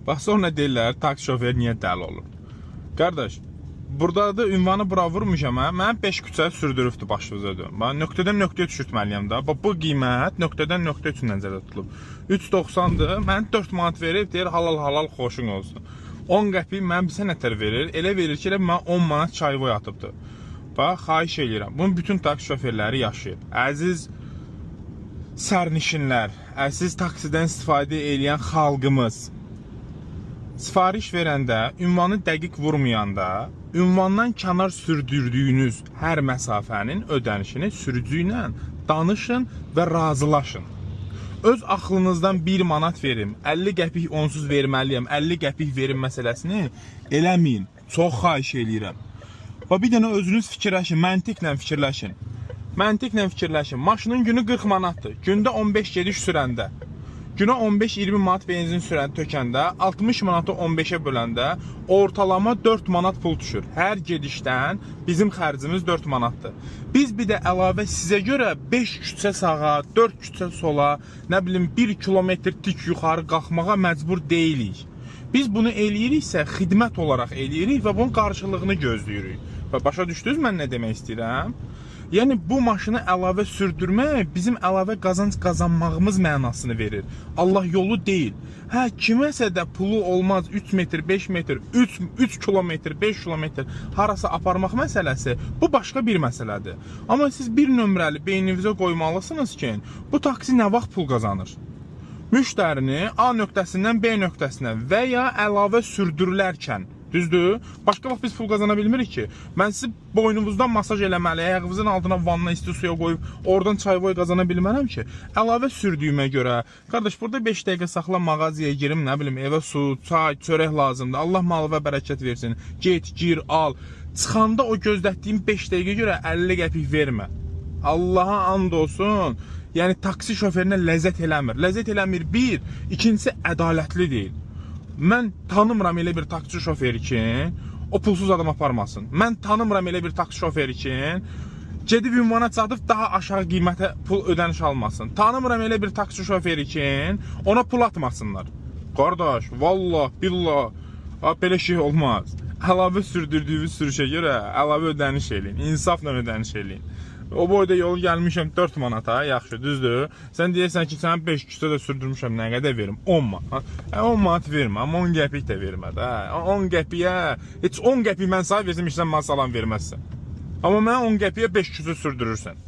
Bax sonra deyirlər, taksi şoför niyə dəli olur? Qardaş, burada da ünvanı bura vurmuşam, mən 5 küçə sürdürübdür başınıza dön. Bax, nöqtədən nöqtəyə düşürtməliyəm da. Bax, bu qiymət nöqtədən nöqtə üçün nəzərdə tutulub. 3.90-dır, mən 4 manat verib, deyir, halal xoşun olsun. 10 qəpik mən bizə nətər verir? Elə verir ki, elə mən 10 manat çayvoy atıbdır. Bax, xahiş edirəm. Bunun bütün taksi şoförləri yaşayır. Əziz sərnişinlər, əziz taksidən istifadə edən xalqımız. Sifariş verəndə, ünvanı dəqiq vurmayanda, ünvandan kənar sürdürdüyünüz hər məsafənin ödənişini sürücü ilə danışın və razılaşın. Öz axlınızdan 1 manat verim, 50 qəpik onsuz verməliyəm, 50 qəpik verim məsələsini eləməyin. Çox xahiş edirəm. Və bir dənə özünüz fikirləşin, məntiqlə fikirləşin. Məntiqlə fikirləşin. Maşının günü 40 manatdır. Gündə 15 gediş sürəndə. Günə 15-20 manat benzin sürən tökəndə, 60 manatı 15-ə böləndə ortalama 4 manat pul düşür. Hər gedişdən bizim xərcimiz 4 manatdır. Biz bir də əlavə sizə görə 5 küçə sağa, 4 küçə sola, nə bilim 1 kilometr tik yuxarı qalxmağa məcbur deyilik. Biz bunu eləyiriksə xidmət olaraq eləyirik və bunun qarşılığını gözləyirik. Və başa düşdünüz mən nə demək istəyirəm? Yəni bu maşını əlavə sürdürmək bizim əlavə qazanc qazanmağımız mənasını verir. Allah yolu deyil. Hə, kiməsə də pulu olmaz 3 metr, 5 metr, 3 kilometr, 5 kilometr harasa aparmaq məsələsi bu başqa bir məsələdir. Amma siz bir nömrəli beyninizə qoymalısınız ki, bu taksi nə vaxt pul qazanır? Müştərini A nöqtəsindən B nöqtəsinə və ya əlavə sürdürülərkən, düzdür? Başqa vaxt biz pul qazana bilmirik ki. Mən sizi boynunuzdan masaj eləməli, ayağınızın altına vanna isti suya qoyub, oradan çayvoy qazana bilmərəm ki. Əlavə sürdüyümə görə, qardaş, burada 5 dəqiqə saxla mağazaya girim, nə bilim, evə su, çay, çörək lazımdır. Allah malı və bərəkət versin. Get, gir, al. Çıxanda o gözlətdiyim 5 dəqiqə görə 50 qəpik vermə. Allaha and olsun. Yəni taksi şoförünə ləzzət eləmir. Ləzzət eləmir bir, ikincisi ədalətli deyil. Mən tanımıram elə bir taksi şoförü ki, o pulsuz adam aparmasın. Mən tanımıram elə bir taksi şoförü ki, gedib ünvana çatıb daha aşağı qiymətə pul ödəniş almasın. Tanımıram elə bir taksi şoförü ki, ona pul atmasınlar. Qardaş, vallah, billah, belə şey olmaz. Əlavə sürdürdüyünüz sürüşə görə əlavə ödəniş eləyin, insafla ödəniş eləyin. O boyda yolu gəlmişəm 4 manata, yaxşı, düzdür. Sən deyirsən ki, sən 5 küçə də sürdürmüşəm, nə qədər verim? 10 manat. 10 manat vermə, amma 10 qəpik də vermə də. 10 qəpiyə, heç 10 qəpik mən sahib versim, işsən mənə salam verməzsən. Amma mən 10 qəpiyə 5 küçə sürdürürsən.